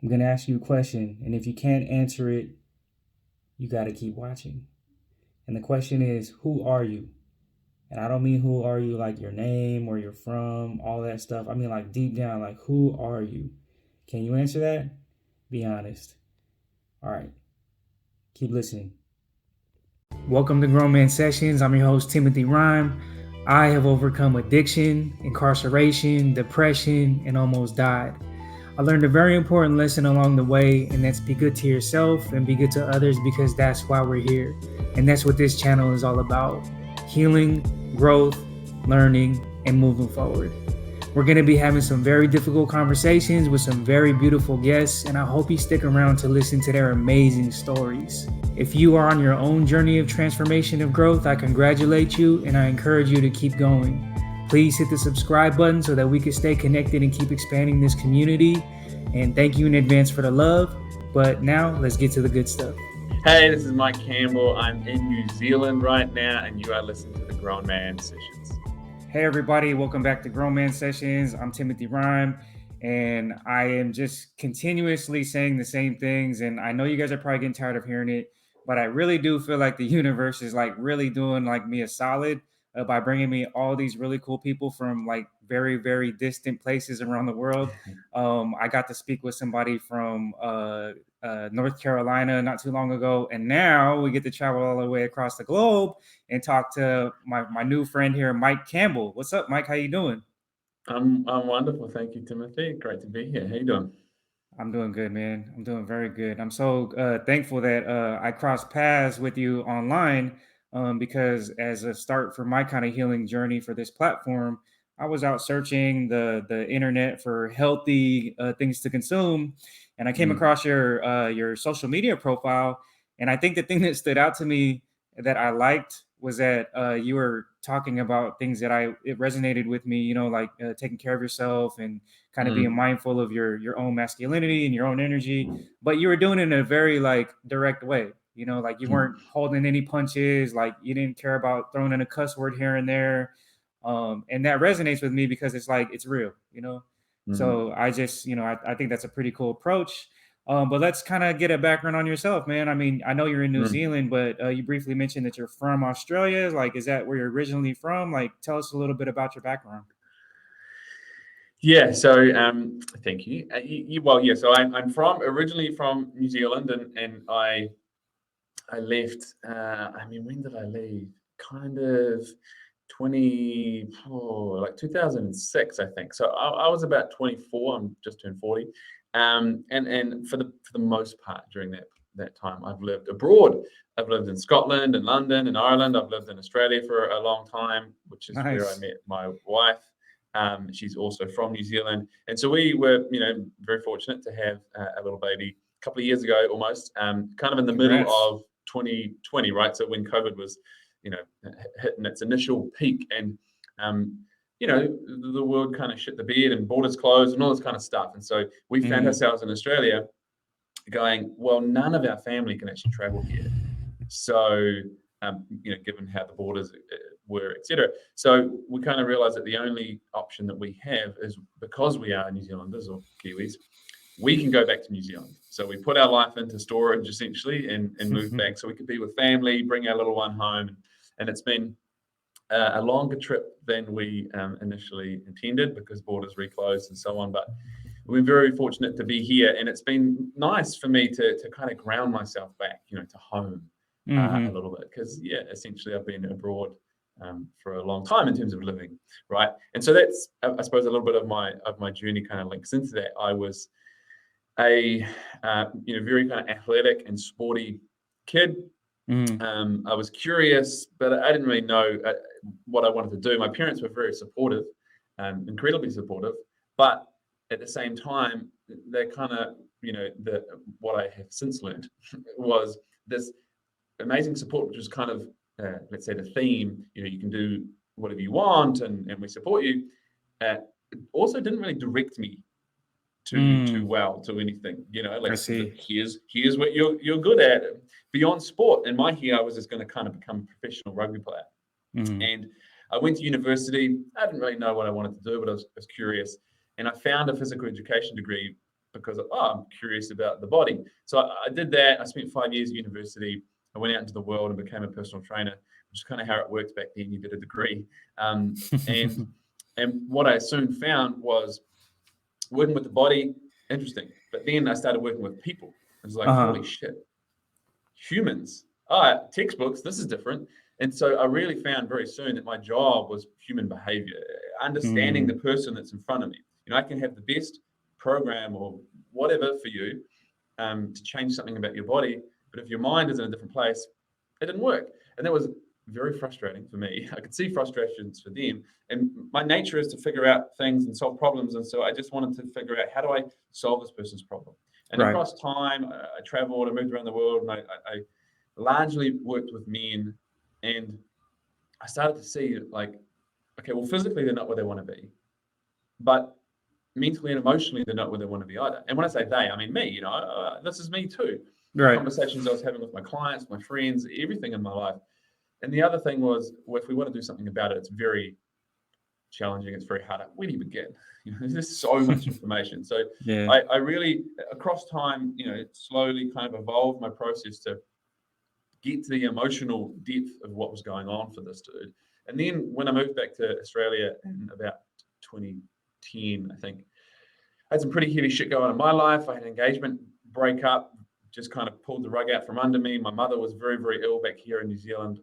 I'm going to ask you a question, and if you can't answer it, you got to keep watching. And the question is, who are you? And I don't mean who are you like your name, where you're from, all that stuff. I mean like deep down, like who are you? Can you answer that? Be honest. All right, keep listening. Welcome to Grown Man Sessions. I'm your host, Timothy Rhyme. I have overcome addiction, incarceration, depression, and almost died. I learned a very important lesson along the way, and that's be good to yourself and be good to others because that's why we're here. And that's what this channel is all about: healing, growth, learning, and moving forward. We're going to be having some very difficult conversations with some very beautiful guests, and I hope you stick around to listen to their amazing stories. If you are on your own journey of transformation of growth, I congratulate you and I encourage you to keep going. Please hit the subscribe button so that we can stay connected and keep expanding this community. And thank you in advance for the love. But now let's get to the good stuff. Hey, this is Mike Campbell. I'm in New Zealand right now, and you are listening to the Grown Man Sessions. Hey, everybody. Welcome back to Grown Man Sessions. I'm Timothy Rhyme, and I am just continuously saying the same things. And I know you guys are probably getting tired of hearing it, but I really do feel like the universe is like really doing like me a solid by bringing me all these really cool people from like very, very distant places around the world. I got to speak with somebody from North Carolina not too long ago, and now we get to travel all the way across the globe and talk to my new friend here, Mike Campbell. What's up, Mike? How you doing? I'm wonderful. Thank you, Timothy. Great to be here. How you doing? I'm doing good, man. I'm doing very good. I'm so thankful that I crossed paths with you online because as a start for my kind of healing journey for this platform, I was out searching the internet for healthy things to consume, and I came Mm, across your social media profile, and I think the thing that stood out to me that I liked was that you were talking about things that it resonated with me. You know, like taking care of yourself and kind of being mm, mindful of your own masculinity and your own energy, but you were doing it in a very like direct way. You know, like you weren't mm, holding any punches, like you didn't care about throwing in a cuss word here and there. And that resonates with me because it's like it's real, you know. mm, So I just, I think that's a pretty cool approach. But let's kind of get a background on yourself, man. I mean, I know you're in New mm. Zealand, but you briefly mentioned that you're from Australia. Like, is that where you're originally from? Like, tell us a little bit about your background. Yeah. So, thank you. Well, yeah. So I'm originally from New Zealand, and I left. I mean, when did I leave? Kind of 2006, I think. So I was about 24. I'm just turned 40. And for the most part during that time, I've lived abroad. I've lived in Scotland and London and Ireland. I've lived in Australia for a long time, which is where I Nice. met my wife. She's also from New Zealand, and so we were, very fortunate to have a little baby a couple of years ago, almost, kind of in the middle Congrats. of 2020, right? So when COVID was, you know, hitting its initial peak, and um, the world kind of shit the bed and borders closed and all this kind of stuff. And so we found Mm, ourselves in Australia going, well, none of our family can actually travel here. So, given how the borders were, etc. So we kind of realized that the only option that we have is, because we are New Zealanders or Kiwis, we can go back to New Zealand. So we put our life into storage essentially, and move back so we could be with family, bring our little one home. And it's been a longer trip than we initially intended because borders reclosed and so on. But we've been very fortunate to be here, and it's been nice for me to kind of ground myself back, to home a mm-hmm. little bit, because yeah, essentially I've been abroad for a long time in terms of living, right? And so that's, I suppose, a little bit of my journey kind of links into that. I was a very kind of athletic and sporty kid. Mm, I was curious, but I didn't really know what I wanted to do. My parents were very supportive, incredibly supportive, but at the same time, they kind of, what I have since learned was this amazing support, which was kind of, let's say, the theme. You can do whatever you want, and we support you. Uh, also, didn't really direct me too mm, well to anything. I Like, see. here's what you're good at beyond sport. And my here, I was just going to kind of become a professional rugby player. Mm, And I went to university. I didn't really know what I wanted to do, but I was curious. And I found a physical education degree because I'm curious about the body. So I did that. I spent 5 years at university. I went out into the world and became a personal trainer, which is kind of how it worked back then. You did a degree, and what I soon found was working with the body, interesting. But then I started working with people. It was like, Uh-huh. holy shit, humans. Textbooks, this is different. And so I really found very soon that my job was human behavior, understanding the Mm. person that's in front of me. I can have the best program or whatever for you to change something about your body, but if your mind is in a different place, it didn't work. And that was very frustrating for me. I could see frustrations for them. And my nature is to figure out things and solve problems. And so I just wanted to figure out, how do I solve this person's problem? And Right. across time, I traveled, I moved around the world, and I largely worked with men. And I started to see, like, okay, well, physically, they're not where they want to be, but mentally and emotionally, they're not where they want to be either. And when I say they, I mean me. This is me too. The Right. conversations I was having with my clients, my friends, everything in my life. And the other thing was, well, if we want to do something about it, it's very challenging. It's very hard. Where do you begin? There's so much information. So Yeah. I really, across time, slowly kind of evolved my process to get to the emotional depth of what was going on for this dude. And then when I moved back to Australia in about 2010, I think, I had some pretty heavy shit going on in my life. I had an engagement break up, just kind of pulled the rug out from under me. My mother was very, very ill back here in New Zealand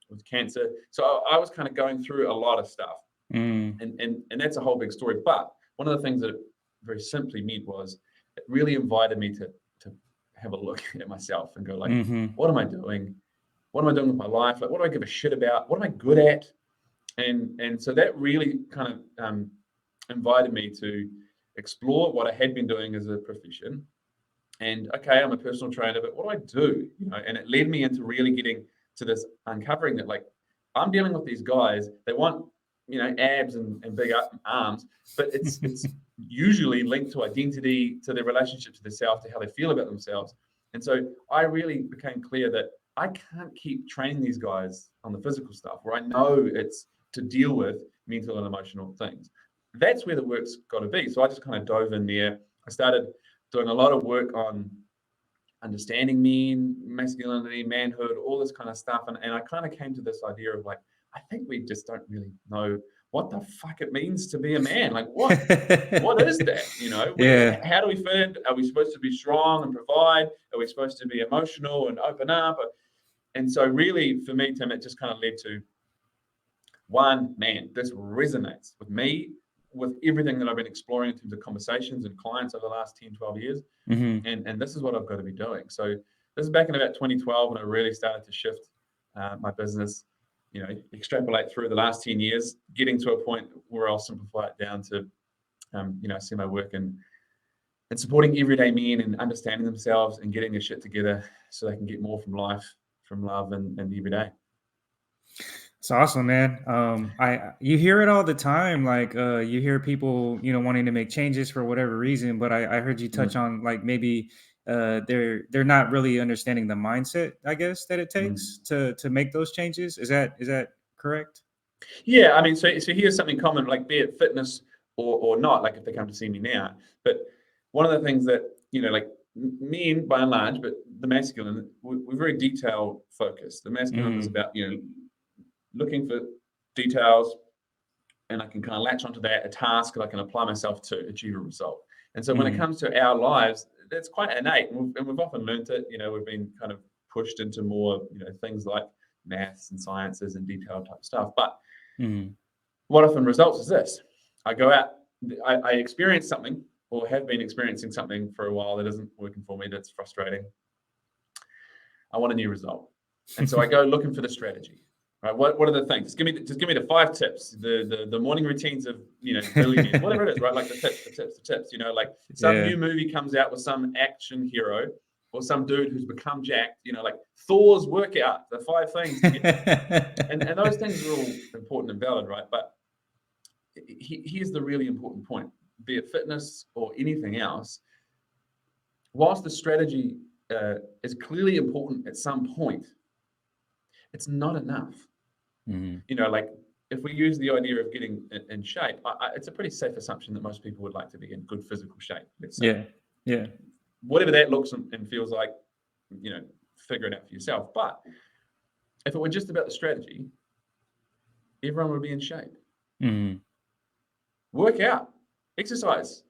with cancer. So I was kind of going through a lot of stuff. Mm. And that's a whole big story. But one of the things that it very simply meant was it really invited me to have a look at myself and go, like, Mm-hmm. what am I doing? What am I doing with my life? Like, what do I give a shit about? What am I good at? And so that really kind of invited me to explore what I had been doing as a profession. And okay, I'm a personal trainer, but what do I do? And it led me into really getting to this uncovering that, like, I'm dealing with these guys. They want, abs and big arms, but it's usually linked to identity, to their relationship to themselves, to how they feel about themselves. And so I really became clear that I can't keep training these guys on the physical stuff where I know it's to deal with mental and emotional things. That's where the work's got to be. So I just kind of dove in there. I started doing a lot of work on understanding men, masculinity, manhood, all this kind of stuff. And I kind of came to this idea of, like, I think we just don't really know what the fuck it means to be a man. Like, what is that? Yeah. How do we fit in? Are we supposed to be strong and provide? Are we supposed to be emotional and open up? And so really, for me, Tim, it just kind of led to, one, man, this resonates with me, with everything that I've been exploring in terms of conversations and clients over the last 10, 12 years. Mm-hmm. And this is what I've got to be doing. So this is back in about 2012 when I really started to shift my business, extrapolate through the last 10 years, getting to a point where I'll simplify it down to, see my work and supporting everyday men and understanding themselves and getting their shit together so they can get more from life, from love and every day. It's awesome, man. You hear it all the time. Like, you hear people, wanting to make changes for whatever reason. But I heard you touch Mm, on, like, maybe they're not really understanding the mindset, I guess, that it mm. takes to make those changes. Is that correct? Yeah, I mean, so here's something common, like, be it fitness or not, like if they come to see me now. But one of the things that, like, men by and large, but the masculine, we're very detail focused. The masculine is Mm, about, looking for details, and I can kind of latch onto that, a task that I can apply myself to achieve a result. And so when it mm, comes to our lives, that's quite innate. And we've often learned it, we've been kind of pushed into more, things like maths and sciences and detailed type stuff. But mm. what often results is this: I go out, I experience something, or have been experiencing something for a while that isn't working for me, that's frustrating. I want a new result. And so I go looking for the strategy. Right? What are the things? Just give me the 5 tips, the morning routines of, billionaires, whatever it is, right? Like the tips. Like some Yeah. new movie comes out with some action hero or some dude who's become jacked, like Thor's workout, the 5 things to get, and those things are all important and valid, right? But here's the really important point: be it fitness or anything else, whilst the strategy is clearly important at some point, it's not enough. Mhm. Like, if we use the idea of getting in shape, it's a pretty safe assumption that most people would like to be in good physical shape, let's say. Yeah. Yeah. Whatever that looks and feels like, figure it out for yourself. But if it were just about the strategy, everyone would be in shape. Mm-hmm. Work out, exercise,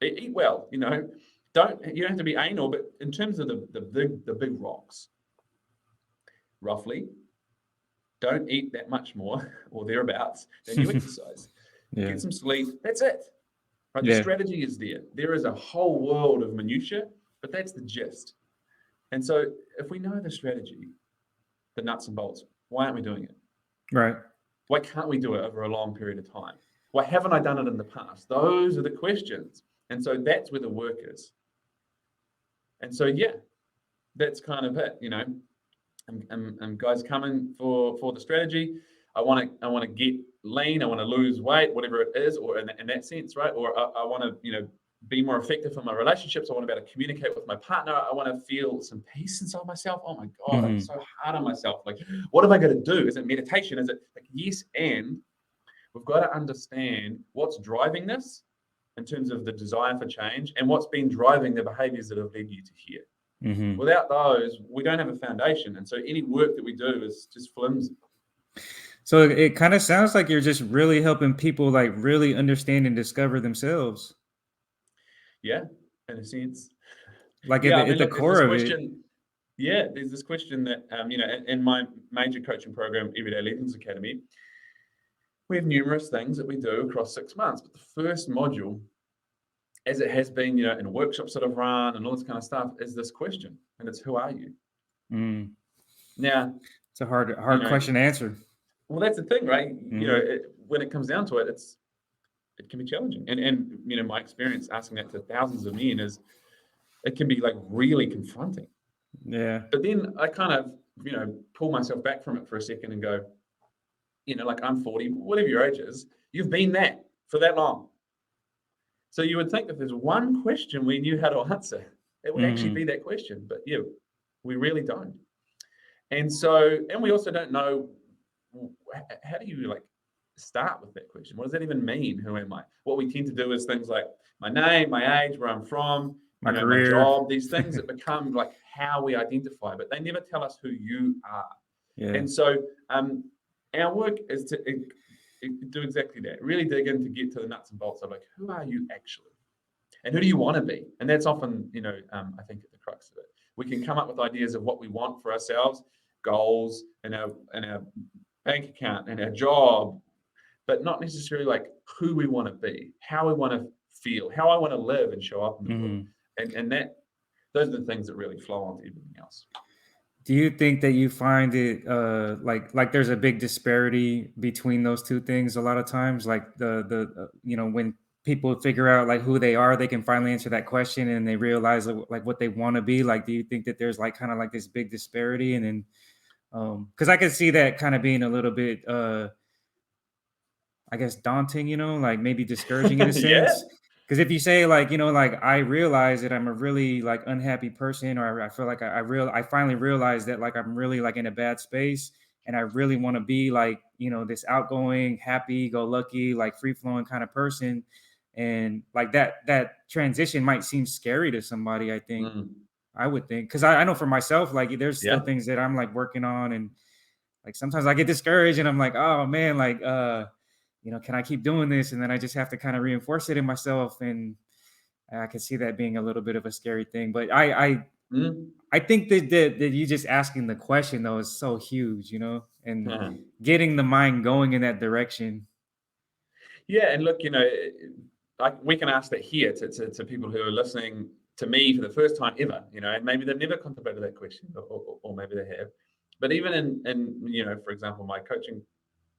eat well. You don't have to be anal, but in terms of the big rocks, roughly, don't eat that much more or thereabouts than you exercise. Yeah. Get some sleep. That's it. Right? The Yeah. strategy is there. There is a whole world of minutiae, but that's the gist. And so, if we know the strategy, the nuts and bolts, why aren't we doing it? Right. Why can't we do it over a long period of time? Why haven't I done it in the past? Those are the questions. And so that's where the work is. And so, yeah, that's kind of it. And guys coming for the strategy. I want to get lean. I want to lose weight, whatever it is, or in that sense, right? Or I want to be more effective in my relationships. I want to be able to communicate with my partner. I want to feel some peace inside myself. Oh my God, I'm Mm-hmm. so hard on myself. Like, what have I got to do? Is it meditation? Is it like yes? And we've got to understand what's driving this in terms of the desire for change and what's been driving the behaviors that have led you to here. Mm-hmm. Without those, we don't have a foundation. And so any work that we do is just flimsy. So it kind of sounds like you're just really helping people like really understand and discover themselves. Yeah, in a sense. Like Yeah, I at mean, the look, there's core this of it. question. Yeah, there's this question that, in my major coaching program, Everyday Legends Academy, we have numerous things that we do across 6 months. But the first module, as it has been, in workshops that I've run and all this kind of stuff, is this question. And it's, who are you? Mm. Now, It's a hard you hard know, question to answer. well, that's the thing, right? Mm-hmm. When it comes down to it, it can be challenging. And my experience asking that to thousands of men is it can be like really confronting. Yeah. But then I kind of, pull myself back from it for a second and go, like I'm 40, whatever your age is, you've been that for that long. So you would think if there's one question we knew how to answer, it would actually Mm-hmm. be that question. But yeah, we really don't. And so, and we also don't know how do you like start with that question? What does that even mean? Who am I? What we tend to do is things like my name, my age, where I'm from, My my career. job, these things that become like how we identify, but they never tell us who you are. Yeah. And so our work is to do exactly that. Really dig in to get to the nuts and bolts of like, who are you actually? And who do you want to be? And that's often, I think at the crux of it. We can come up with ideas of what we want for ourselves, goals, and our bank account and our job, but not necessarily like who we want to be, how we want to feel, how I want to live and show up in the world. Mm-hmm. And those are the things that really flow onto everything else. Do you think that you find it like there's a big disparity between those two things a lot of times? Like when people figure out like who they are, they can finally answer that question and they realize like what they want to be. Like, do you think that there's like kind of like this big disparity? And then because I could see that kind of being a little bit I guess daunting, like maybe discouraging in a Yeah. sense. Because if you say like, like I realize that I'm a really like unhappy person, or I feel like I finally realized that like I'm really like in a bad space, and I really want to be like this outgoing, happy, go lucky, like free flowing kind of person, and like that transition might seem scary to somebody. I would think because I know for myself like there's still Yeah. things that I'm like working on, and like sometimes I get discouraged and I'm like, oh man, like can I keep doing this? And then I just have to kind of reinforce it in myself. And I can see that being a little bit of a scary thing. But Mm. I think that you just asking the question though is so huge, and getting the mind going in that direction. Yeah, and look, like we can ask that here to people who are listening to me for the first time ever, and maybe they've never contemplated that question, or maybe they have. But even in for example, my coaching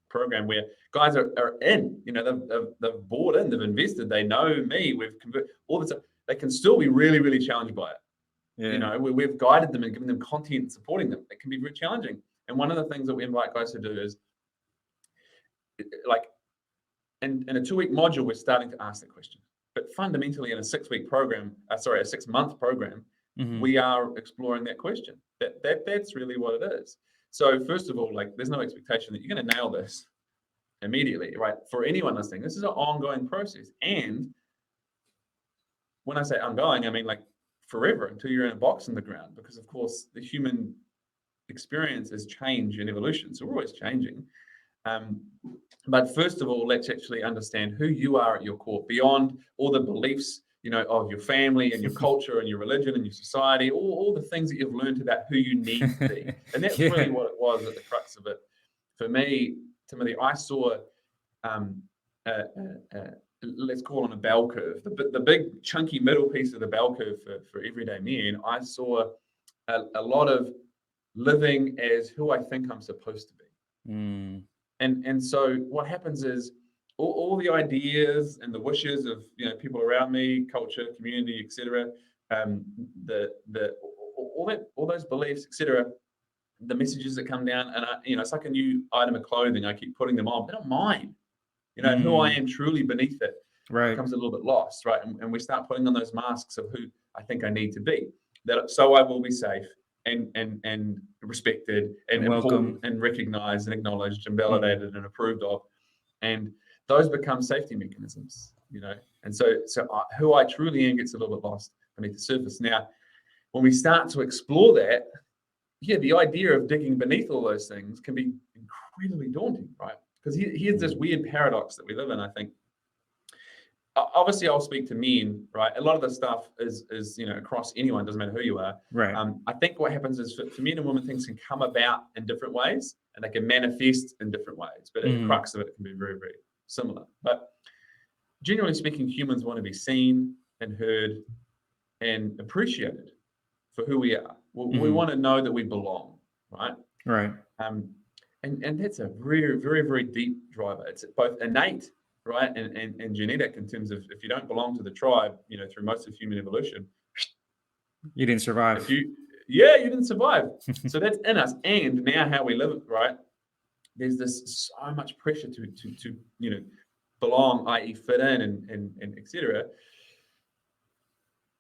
program where guys are in, they've bought in, they've invested, they know me, we've converted all this, they can still be really, really challenged by it. Yeah. We've guided them and given them content and supporting them. It can be very challenging. And one of the things that we invite guys to do is like in a 2-week module, we're starting to ask that question. But fundamentally, in a 6-week program, a 6-month program, Mm-hmm. we are exploring that question. That's really what it is. So first of all, like there's no expectation that you're going to nail this immediately, right? For anyone listening, this is an ongoing process. And when I say ongoing, I mean like forever until you're in a box in the ground, because of course the human experience is change and evolution. So we're always changing. Um, but first of all, let's actually understand who you are at your core, beyond all the beliefs, of your family and your culture and your religion and your society, all the things that you've learned about who you need to be. And that's really Yeah. what it was at the crux of it. For me, Timothy, I saw, um, uh, uh, uh, let's call it a bell curve, the big chunky middle piece of the bell curve for everyday men. I saw a lot of living as who I think I'm supposed to be. Mm. And so what happens is all the ideas and the wishes of people around me, culture, community, etc., the all those beliefs, etc., the messages that come down, and it's like a new item of clothing. I keep putting them on. They don't mind. Who I Mm. am truly beneath it Right. becomes a little bit lost, right? And we start putting on those masks of who I think I need to be. That so I will be safe and respected and And important welcome. and recognized and acknowledged and Mm. validated and approved of. And those become safety mechanisms, And so who I truly am gets a little bit lost beneath the surface. Now, when we start to explore that, the idea of digging beneath all those things can be incredibly daunting, right? Because here's this Mm. weird paradox that we live in, I think. Obviously, I'll speak to men, right? A lot of the stuff is across anyone, doesn't matter who you are. Right. I think what happens is for men and women, things can come about in different ways and they can manifest in different ways. But at the Mm. crux of it, it can be very, very similar. But generally speaking, humans want to be seen and heard and appreciated for who we are. We Mm. want to know that we belong, right? Right. Um, and that's a very, very, very deep driver. It's both innate, right, and genetic in terms of if you don't belong to the tribe, through most of human evolution, You didn't if survive. you didn't survive. So that's in us. And now how we live it, right? There's this so much pressure to belong, i.e., fit in and etc.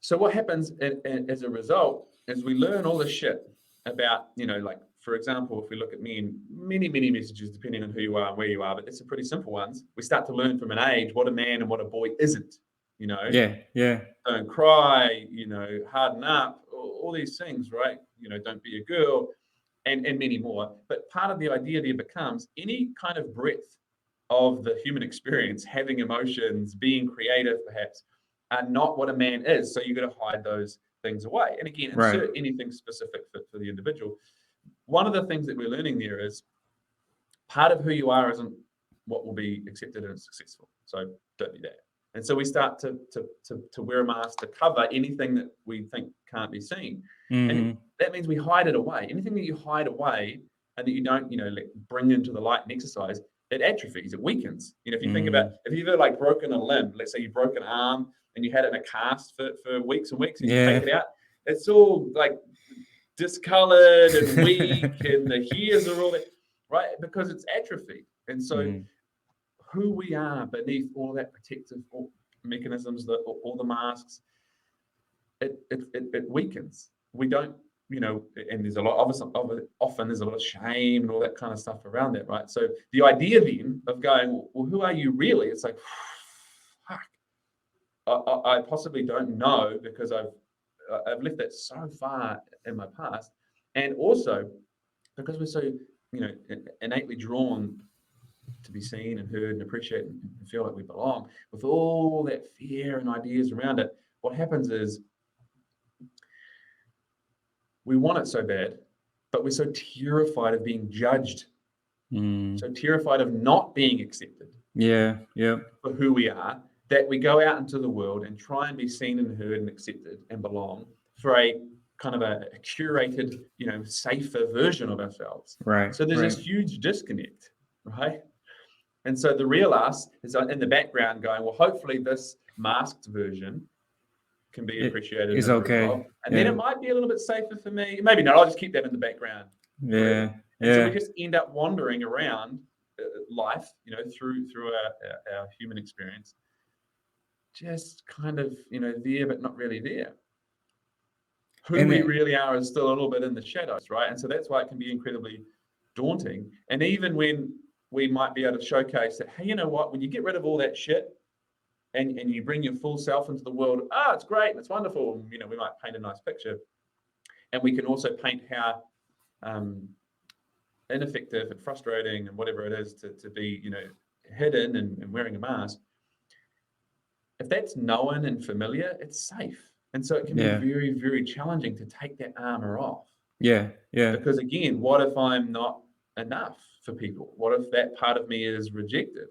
So what happens as a result is we learn all this shit about, like, for example, if we look at many, many messages, depending on who you are and where you are, but it's a pretty simple ones. We start to learn from an age what a man and what a boy isn't, you know, Yeah. Yeah. don't cry, harden up, all these things, right? Don't be a girl and many more. But part of the idea there becomes any kind of breadth of the human experience, having emotions, being creative, perhaps, are not what a man is. So you've got to hide those things away. And again, Right. insert anything specific for the individual. One of the things that we're learning there is part of who you are isn't what will be accepted and successful. So don't be that. And so we start to wear a mask to cover anything that we think can't be seen. And Mm-hmm. that means we hide it away. Anything that you hide away and that you don't, bring into the light and exercise, it atrophies, it weakens. If you think about, Mm. if you've ever like broken a limb, let's say you broke an arm and you had it in a cast for weeks and weeks and you take Yeah. it out, it's all like discolored and weak and the hairs are all that, right? Because it's atrophy. And so Mm. who we are beneath all that protective mechanisms, all the masks, it weakens. We don't, and there's a lot often there's a lot of shame and all that kind of stuff around that, right? So the idea then of going, well, who are you really? It's like, fuck, I possibly don't know because I've left that so far in my past, and also because we're so innately drawn to be seen and heard and appreciated and feel like we belong, with all that fear and ideas around it, what happens is we want it so bad, but we're so terrified of being judged, Mm. so terrified of not being accepted Yeah. Yep. for who we are, that we go out into the world and try and be seen and heard and accepted and belong for a kind of a curated, safer version of ourselves. Right. So there's this Right. huge disconnect, right? And so the real us is in the background going, well, hopefully this masked version can be It appreciated and is approved okay. of. And then it Yeah. might be a little bit safer for me. Maybe not. I'll just keep that in the background forever. Yeah. And so we Yeah. just end up wandering around life, through our human experience, just kind of, there, but not really there. Who And we then, really are is still a little bit in the shadows, right? And so that's why it can be incredibly daunting. And even when we might be able to showcase that, hey, you know what, when you get rid of all that shit, and you bring your full self into the world, it's great, it's wonderful. We might paint a nice picture, and we can also paint how um, ineffective and frustrating and whatever it is to be, hidden and wearing a mask. If that's known and familiar, it's safe. And so it can be Yeah. very, very challenging to take that armor off. Yeah. Yeah. Because again, what if I'm not enough for people? What if that part of me is rejected?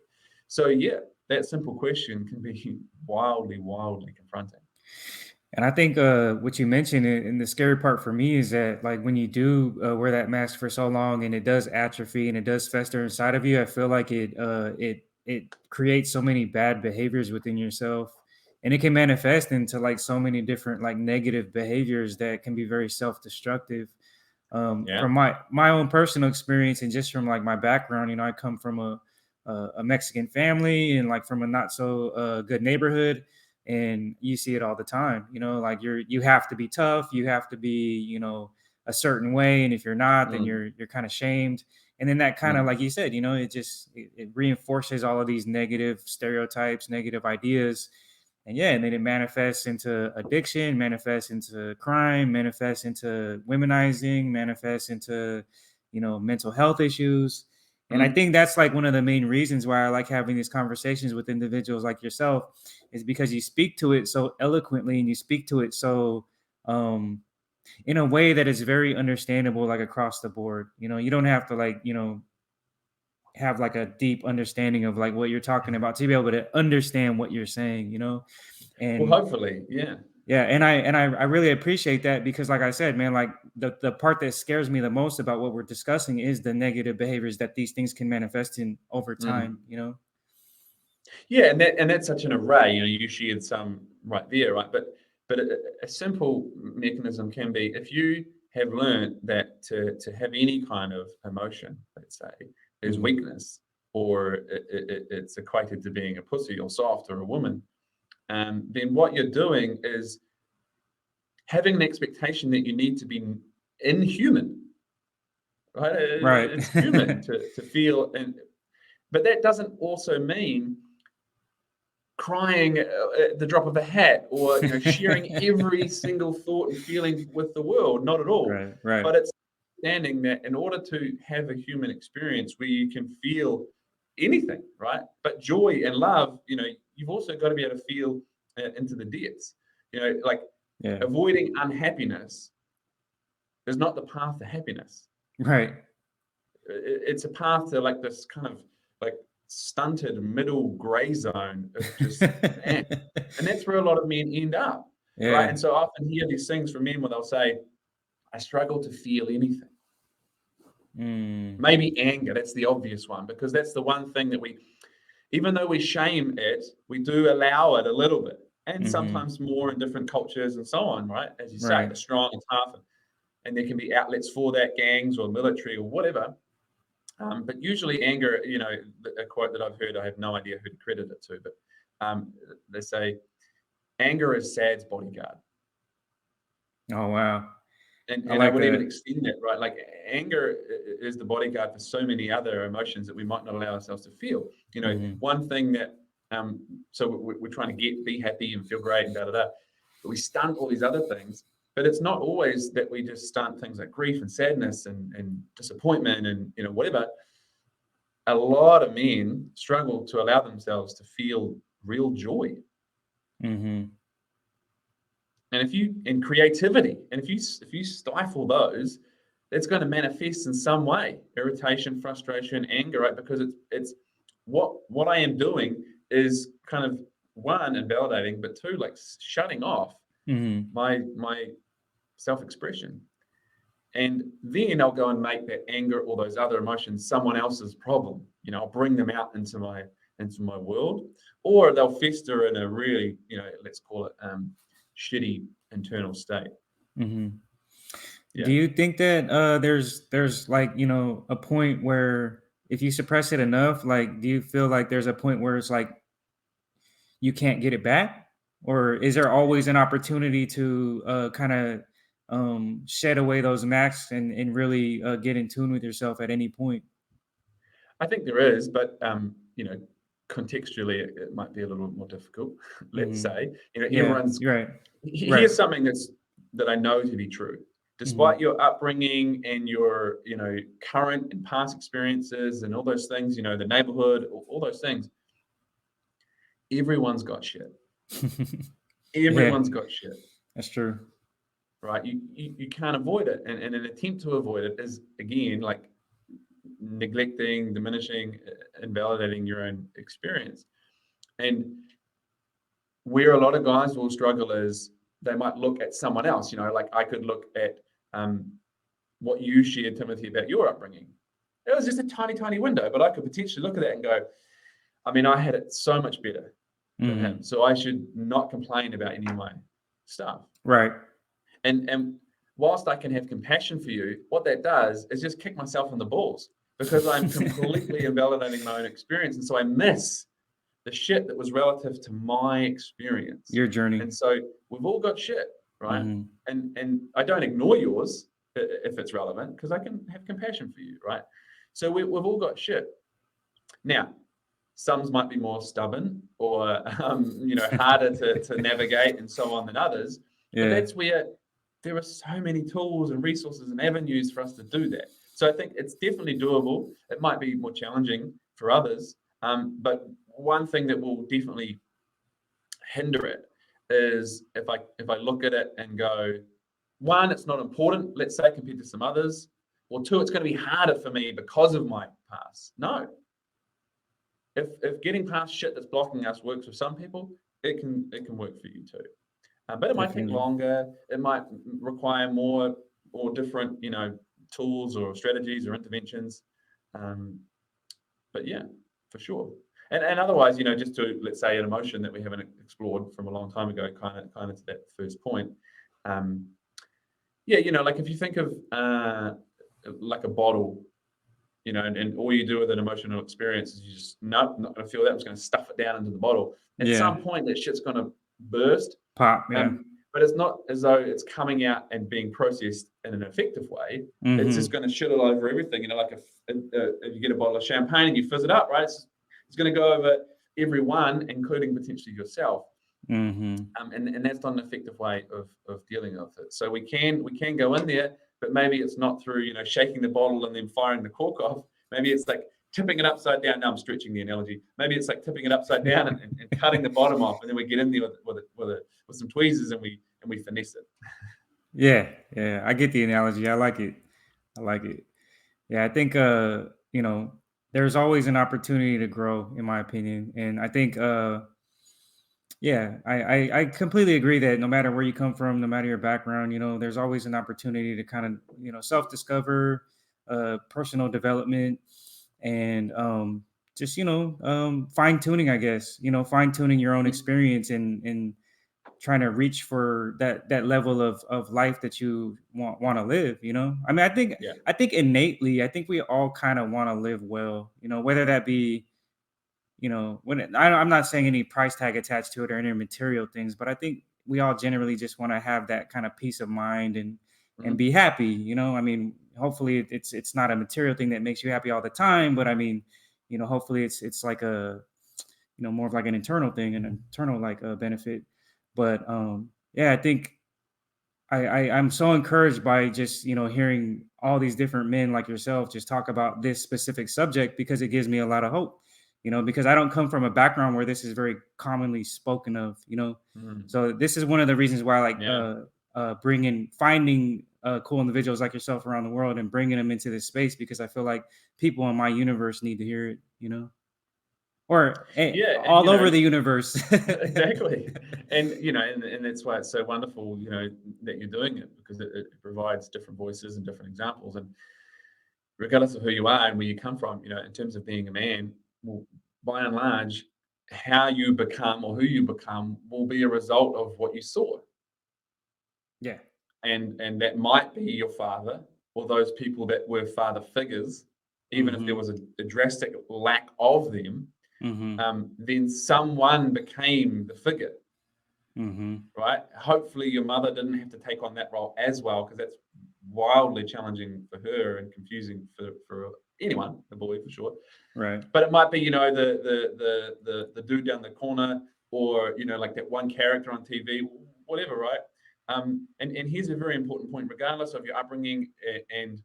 So, yeah, that simple question can be wildly, wildly confronting. And I think what you mentioned, and the scary part for me is that, like, when you do wear that mask for so long and it does atrophy and it does fester inside of you, I feel like it creates so many bad behaviors within yourself, and it can manifest into like so many different like negative behaviors that can be very self-destructive. Yeah. From my own personal experience and just from like my background, I come from a Mexican family and like from a not so good neighborhood, and you see it all the time. Like you have to be tough, you have to be a certain way, and if you're not, then Mm, you're kind of shamed. And then that kind of, mm, like you said, it reinforces all of these negative stereotypes, negative ideas, and then it manifests into addiction, manifests into crime, manifests into womenizing, manifests into mental health issues. And I mm. think that's like one of the main reasons why I like having these conversations with individuals like yourself, is because you speak to it so eloquently and you speak to it so um in a way that is very understandable, like across the board. You don't have to like have like a deep understanding of like what you're talking about to be able to understand what you're saying. Well, And hopefully, yeah. yeah, and I really appreciate that, because like I said, man, like the part that scares me the most about what we're discussing is the negative behaviors that these things can manifest in over Mm. time. Yeah, and that's such an array. You shared some right there, right? But a simple mechanism can be, if you have learned that to have any kind of emotion, let's say, is Mhm. weakness, or it's equated to being a pussy or soft or a woman, then what you're doing is having an expectation that you need to be inhuman, right? Right. It's human to feel, but that doesn't also mean crying at the drop of a hat, or sharing every single thought and feeling with the world. Not at all. Right, right. But it's understanding that in order to have a human experience where you can feel anything, right? But joy and love, you've also got to be able to feel into the depths. Like, Yeah. avoiding unhappiness is not the path to happiness. Right. It's a path to like this kind of like stunted middle gray zone of just man. And that's where a lot of men end up, right? And Yeah. so I often hear these things from men where they'll say, I struggle to feel anything. Mm. Maybe anger, that's the obvious one, because that's the one thing that even though we shame it, we do allow it a little bit. And Mhm. sometimes more in different cultures and so on, right? As you say, Right. the strong and tough, and there can be outlets for that, gangs or military or whatever. But usually anger, a quote that I've heard, I have no idea who to credit it to, but they say, anger is sad's bodyguard. Oh, wow. And, I and I like would even that. extend that, right? Like, anger is the bodyguard for so many other emotions that we might not allow ourselves to feel. Mhm. One thing that, so we're trying to be happy and feel great and da da da, but we stunt all these other things. But it's not always that we just stunt things like grief and sadness and disappointment and whatever. A lot of men struggle to allow themselves to feel real joy. Mhm. And if you in creativity, and if you stifle those, it's going to manifest in some way: irritation, frustration, anger, right? Because it's what I am doing is kind of, one, invalidating, but two, like shutting off Mhm. my self-expression. And then I'll go and make that anger or those other emotions someone else's problem. I'll bring them out into my world, or they'll fester in a really, let's call it shitty internal state. Mhm. Do Yeah, you think that there's like, a point where if you suppress it enough, like do you feel like there's a point where it's like you can't get it back? Or is there always an opportunity to kind of shed away those masks and really get in tune with yourself at any point? I think there is, but contextually it might be a little more difficult. Let's Mm-hmm. say, Yeah, everyone's. you're right. Right. Here's something that I know to be true. Mm-hmm. Despite your upbringing and your, current and past experiences and all those things, the neighborhood, all those things, everyone's got shit. Yeah, Everyone's got shit, that's true. right? You can't avoid it. And an attempt to avoid it is, again, like neglecting, diminishing, invalidating your own experience. And where a lot of guys will struggle is they might look at someone else, like I could look at what you shared, Timothy, about your upbringing. It was just a tiny, tiny window, but I could potentially look at that and go, I mean, I had it so much better than Mm-hmm. him. So I should not complain about any of my stuff. Right. And whilst I can have compassion for you, what that does is just kick myself in the balls because I'm completely invalidating my own experience. And so I miss the shit that was relative to my experience. Your journey. And so we've all got shit, right? Mm-hmm. And I don't ignore yours if it's relevant because I can have compassion for you, right? So we've all got shit. Now, some might be more stubborn or harder to navigate and so on than others, but Yeah. that's where there are so many tools and resources and avenues for us to do that. So I think it's definitely doable. It might be more challenging for others, but one thing that will definitely hinder it is if I look at it and go, one, it's not important, let's say, compared to some others, or two, it's going to be harder for me because of my past. No, if getting past shit that's blocking us works for some people, it can work for you too. But it might take Definitely. longer. It might require more or different, tools or strategies or interventions. Um, but yeah, for sure. And otherwise, just to, let's say, an emotion that we haven't explored from a long time ago, kind of to that first point. Um, yeah, like if you think of like a bottle, and all you do with an emotional experience is you just, nope, I'm not going to feel that. I'm just going to stuff it down into the bottle. At Yeah. some point, that shit's going to burst. Pop. Yeah. But it's not as though it's coming out and being processed in an effective way. It's Mm-hmm. just going to shit all over everything. Like if you get a bottle of champagne and you fizz it up, right? It's going to go over everyone, including potentially yourself. Mm-hmm. And that's not an effective way of dealing with it. So we can go in there, but maybe it's not through shaking the bottle and then firing the cork off. Maybe it's like tipping it upside down. Now I'm stretching the analogy. Maybe it's like tipping it upside down and cutting the bottom off, and then we get in there with some tweezers and we finesse it. Yeah. Yeah. I get the analogy. I like it. I like it. Yeah. I think there's always an opportunity to grow, in my opinion, and I think yeah, I completely agree that no matter where you come from, no matter your background, there's always an opportunity to kind of, self discover, personal development, and just, fine tuning, I guess, fine tuning your own Mhm. experience and trying to reach for that level of life that you want to live. I mean, Yeah. I think innately, I think we all kind of want to live well, whether that be I'm not saying any price tag attached to it or any material things, but I think we all generally just want to have that kind of peace of mind and Mhm. be happy. I mean, hopefully it's not a material thing that makes you happy all the time, but I mean, hopefully it's like a more of like an internal thing, an internal like benefit. But yeah, I think I'm so encouraged by just hearing all these different men like yourself just talk about this specific subject because it gives me a lot of hope. Because I don't come from a background where this is very commonly spoken of. Mhm. So this is one of the reasons why I like Yeah. finding cool individuals like yourself around the world and bringing them into this space because I feel like people in my universe need to hear it. Or Yeah, and all over the universe. exactly. And and that's why it's so wonderful, that you're doing it because it provides different voices and different examples. And regardless of who you are and where you come from, in terms of being a man, well, by and large, how you become or who you become will be a result of what you saw. Yeah. And that might be your father or those people that were father figures, even if there Mm-hmm. was a drastic lack of them, Mm-hmm. then someone became the figure, Mm-hmm. right? Hopefully your mother didn't have to take on that role as well, because that's wildly challenging for her and confusing for anyone, the boy for sure. Right. But it might be, the dude down the corner, or like that one character on TV, whatever, right? And here's a very important point: regardless of your upbringing and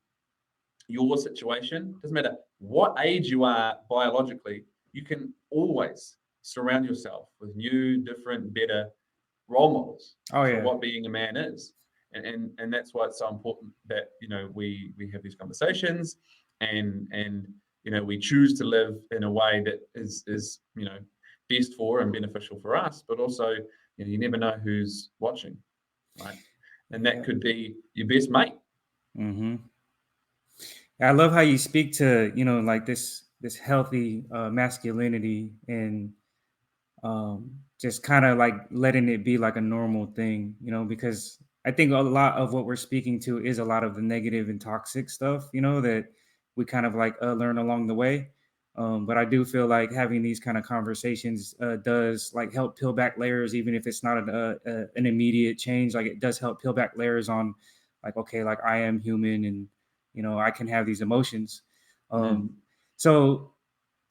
your situation, doesn't matter what age you are biologically, you can always surround yourself with new, different, better role models Oh for yeah. what being a man is. And that's why it's so important that we have these conversations, and we choose to live in a way that is best for and beneficial for us, but also you never know who's watching, right? And that Yeah. could be your best mate. Mm-hmm. I love how you speak to, like this healthy masculinity, and just kind of like letting it be like a normal thing, because I think a lot of what we're speaking to is a lot of the negative and toxic stuff, that we kind of like learn along the way. But I do feel like having these kind of conversations does like help peel back layers, even if it's not an immediate change. Like it does help peel back layers on, like, okay, like I am human, and I can have these emotions. Mm. So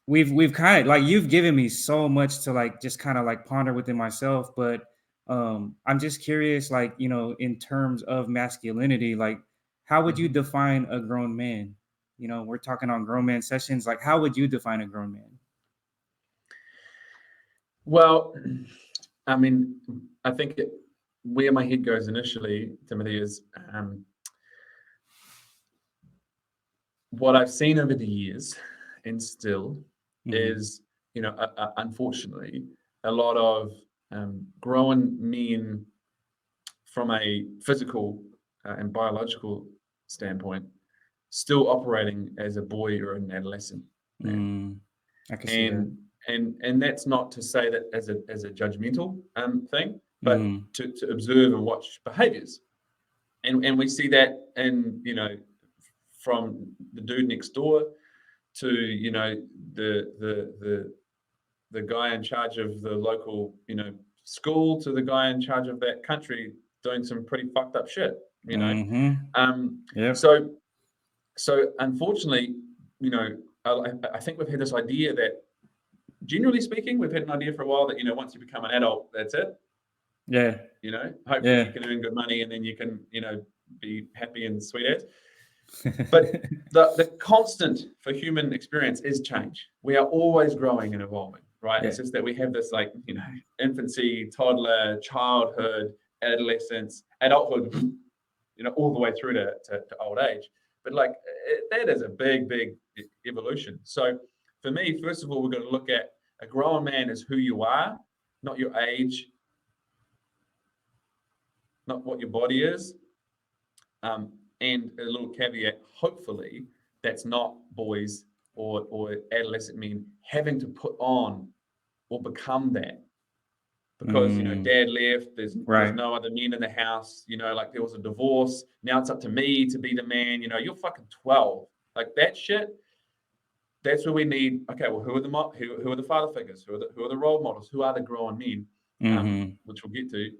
we've kind of like, you've given me so much to like just kind of like ponder within myself, but I'm just curious, like, in terms of masculinity, like how would you Mhm. define a grown man? We're talking on grown man sessions, like how would you define a grown man? Well, I mean, I think where my head goes initially, Timothy, is what I've seen over the years, and still Mm-hmm. is, unfortunately, a lot of grown men from a physical and biological standpoint still operating as a boy or an adolescent man. Mm, I can see that. And that's not to say that as a judgmental thing, but Mm-hmm. to observe and watch behaviors. And we see that in, from the dude next door to, the guy in charge of the local, school, to the guy in charge of that country doing some pretty fucked up shit, Mm-hmm. Um, Yep. so so unfortunately, you know, I think we've had this idea that, generally speaking, we've had an idea for a while that, once you become an adult, that's it. Yeah. Hopefully you Yeah. can earn good money and then you can, be happy and sweet as. But the constant for human experience is change. We are always growing and evolving, right? Yeah. It's just that we have this, like, infancy, toddler, childhood, adolescence, adulthood, all the way through to old age. But like that is a big, big evolution. So for me, first of all, we've got to look at a grown man as who you are, not your age, not what your body is. And a little caveat, hopefully, that's not boys or adolescent men having to put on or become that. Because Mm, dad left, there's right. no other men in the house, like there was a divorce. Now it's up to me to be the man. You're fucking 12. Like that shit. That's where we need. Okay, well, who are the father figures? Who are the role models? Who are the grown men? Mm-hmm. Which we'll get to.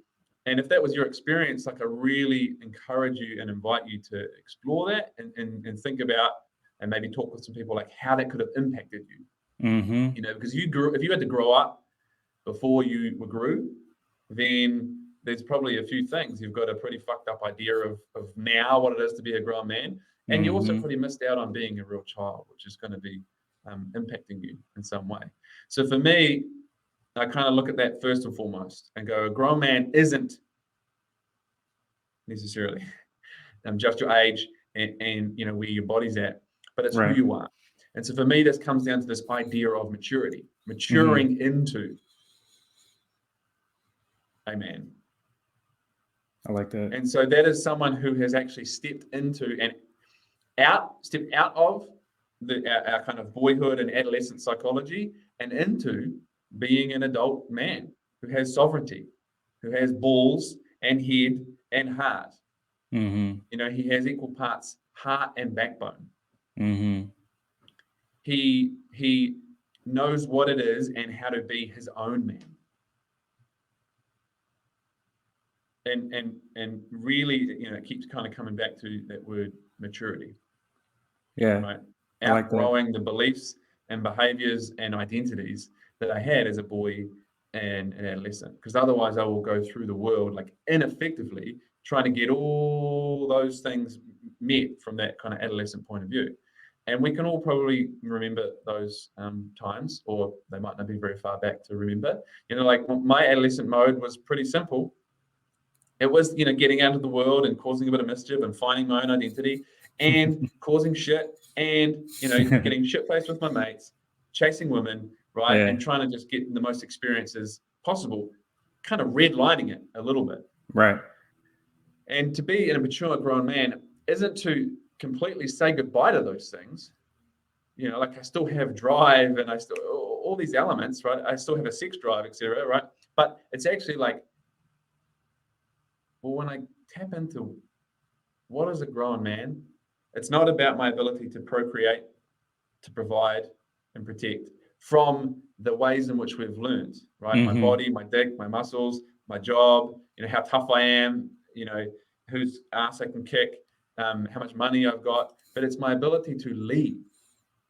And if that was your experience, like I really encourage you and invite you to explore that, and think about, and maybe talk with some people, like how that could have impacted you. Mm-hmm. Because if you had to grow up before you were grew, then there's probably a few things. You've got a pretty fucked up idea of now what it is to be a grown man. And you also Mm-hmm. pretty missed out on being a real child, which is going to be impacting you in some way. So for me, I kind of look at that first and foremost and go, a grown man isn't necessarily just your age and where your body's at, but it's who Right. you are. And so for me, this comes down to this idea of maturity, Mm-hmm. maturing into a man. I like that. And so that is someone who has actually stepped out of our kind of boyhood and adolescent psychology and into being an adult man who has sovereignty, who has balls and head and heart. Mm-hmm. He has equal parts heart and backbone. Mm-hmm. He knows what it is and how to be his own man. and really, it keeps kind of coming back to that word maturity, Yeah. right? I like that. Outgrowing the beliefs and behaviors and identities that I had as a boy and an adolescent. Because otherwise, I will go through the world like ineffectively trying to get all those things met from that kind of adolescent point of view. And we can all probably remember those times, or they might not be very far back to remember. Like my adolescent mode was pretty simple. It was, getting out of the world and causing a bit of mischief and finding my own identity and causing shit and, getting shit faced with my mates, chasing women, right? Yeah. And trying to just get the most experiences possible, kind of redlining it a little bit. Right. And to be a mature, grown man isn't to completely say goodbye to those things. Like I still have drive and I still, all these elements, right? I still have a sex drive, etc., right? But it's actually like, well, when I tap into what is a grown man, it's not about my ability to procreate, to provide, and protect from the ways in which we've learned, right? My Mm-hmm. body, my dick, my muscles, my job, how tough I am, whose ass I can kick, how much money I've got. But it's my ability to lead,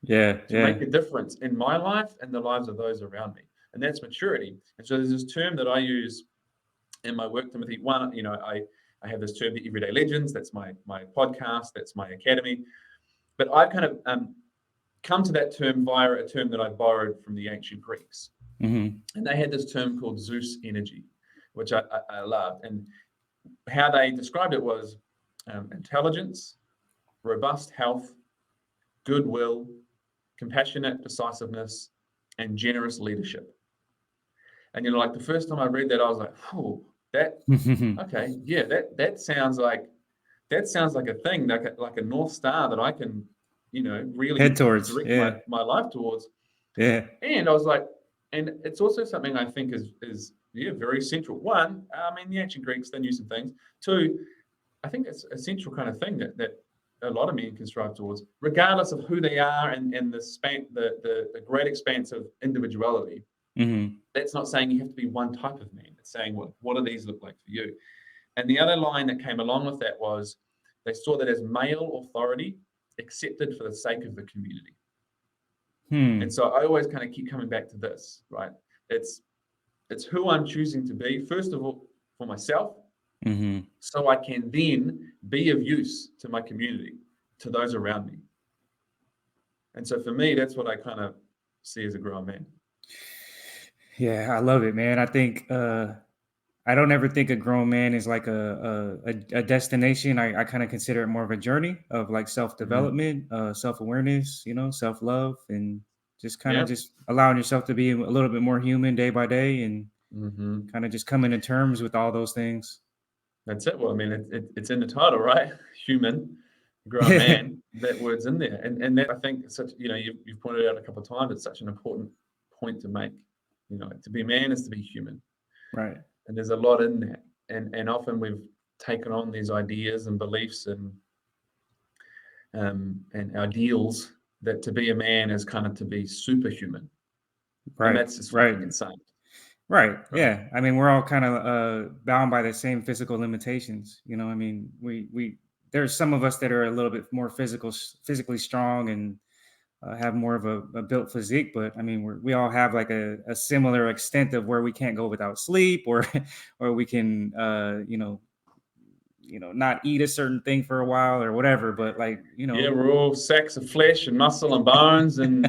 Yeah. to Yeah. make a difference in my life and the lives of those around me. And that's maturity. And so there's this term that I use in my work, Timothy. One, I have this term, the Everyday Legends. That's my podcast. That's my academy. But I've kind of come to that term via a term that I borrowed from the ancient Greeks. Mm-hmm. And they had this term called Zeus energy, which I loved. And how they described it was intelligence, robust health, goodwill, compassionate decisiveness, and generous leadership. And like the first time I read that, I was like, "Oh, that okay, yeah, that sounds like a thing, like a north star that I can, really Head towards. direct my Yeah. my life towards." Yeah. And I was like, and it's also something I think is yeah, very central. One, I mean, the ancient Greeks, they knew some things. Two, I think it's a central kind of thing that a lot of men can strive towards, regardless of who they are and the great expanse of individuality. Mm-hmm. That's not saying you have to be one type of man. It's saying what do these look like for you? And the other line that came along with that was they saw that as male authority accepted for the sake of the community. And Hmm. so I always kind of keep coming back to this, right? It's it's who I'm choosing to be, first of all, for myself, Mm-hmm. so I can then be of use to my community, to those around me. And so for me, that's what I kind of see as a grown man. Yeah, I love it, man. I think I don't ever think a grown man is like a destination. I kind of consider it more of a journey of like self Mm-hmm. development, self awareness, self love, and just kind of Yeah. just allowing yourself to be a little bit more human day by day, and Mm-hmm. kind of just coming to terms with all those things. That's it. Well, I mean, it's in the title, right? Human, grown Yeah. man. That word's in there, and that I think it's such. You've pointed out a couple of times. It's such an important point to make. To be a man is to be human, Right. and there's a lot in that. And often we've taken on these ideas and beliefs and ideals that to be a man is kind of to be superhuman, and Right. that's just Right. fucking insane, Right. right? Yeah. I mean, we're all kind of bound by the same physical limitations. I mean, we there's some of us that are a little bit more physically strong and have more of a built physique, but I mean, we all have like a similar extent of where we can't go without sleep, or or we can not eat a certain thing for a while or whatever. But like Yeah, we're all sacks of flesh and muscle and bones and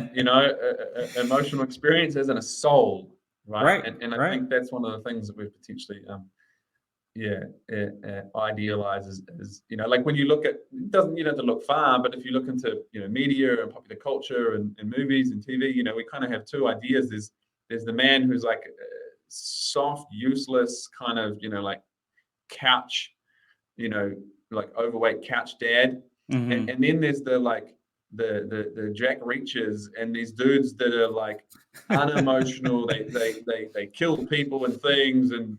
emotional experiences and a soul, right? right, And I right. think that's one of the things that we've potentially yeah idealize is like when you look at it doesn't you don't have to look far, but if you look into media and popular culture and movies and TV, we kind of have two ideas. There's the man who's like soft, useless kind of like couch, you know, like overweight couch dad. And, Hmm. and then there's the like the Jack Reachers and these dudes that are like unemotional. They kill people and things and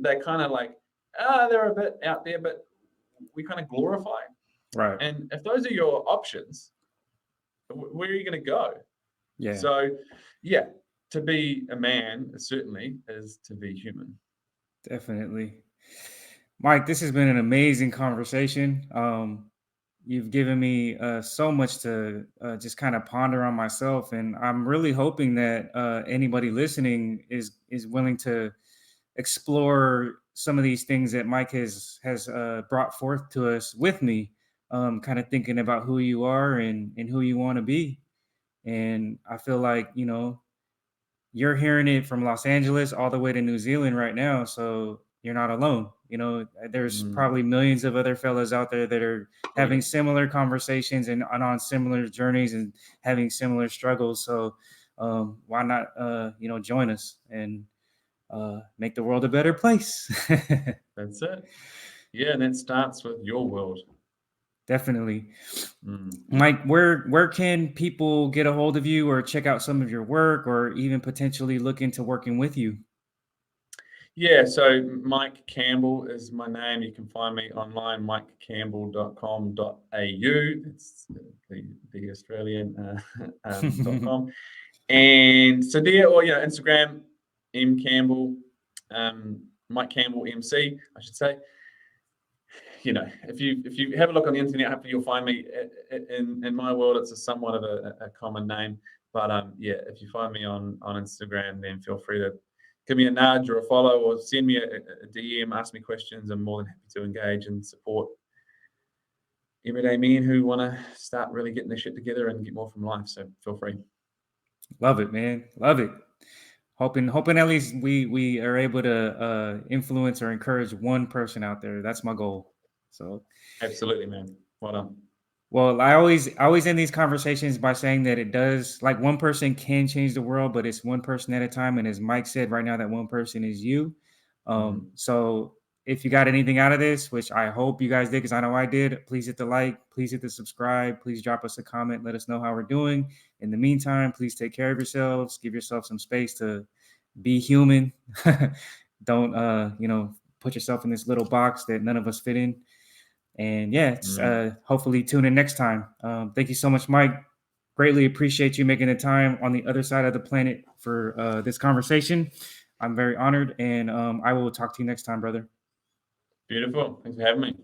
they're kind of like they're a bit out there, but we kind of glorify. Right. And if those are your options, where are you going to go? Yeah. So yeah, to be a man certainly is to be human. Definitely. Mike, this has been an amazing conversation. You've given me so much to just kind of ponder on myself, and I'm really hoping that anybody listening is willing to explore some of these things that Mike has brought forth to us with me. Kind of thinking about who you are and who you want to be, and I feel like you're hearing it from Los Angeles all the way to New Zealand right now, so you're not alone. There's Mm, probably millions of other fellas out there that are having totally. similar conversations and on similar journeys and having similar struggles. So why not, join us and make the world a better place? That's it. Yeah, and that starts with your world. Definitely. Mm. Mike, where can people get a hold of you or check out some of your work or even potentially look into working with you? Yeah, so Mike Campbell is my name. You can find me online, mikecampbell.com.au. That's the Australian .com. And so there, or Instagram, M Campbell, Mike Campbell MC, I should say. If you have a look on the internet, hopefully you'll find me. In my world, it's a somewhat of a common name, but yeah, if you find me on Instagram, then feel free to give me a nudge or a follow, or send me a DM, ask me questions. I'm more than happy to engage and support everyday men who want to start really getting their shit together and get more from life. So feel free. Love it, man. Love it. Hoping at least we are able to influence or encourage one person out there. That's my goal. So, Absolutely, man. Well done. well, I always end these conversations by saying that it does, like, one person can change the world, but it's one person at a time. And as Mike said, right now that one person is you. Mhm. So if you got anything out of this, which I hope you guys did, because I know I did, please hit the like, please hit the subscribe, please drop us a comment, let us know how we're doing. In the meantime, please take care of yourselves, give yourself some space to be human. Don't put yourself in this little box that none of us fit in. And yeah, it's, Mm. hopefully tune in next time. Thank you so much, Mike. Greatly appreciate you making the time on the other side of the planet for this conversation. I'm very honored, and I will talk to you next time, brother. Beautiful. Thanks for having me.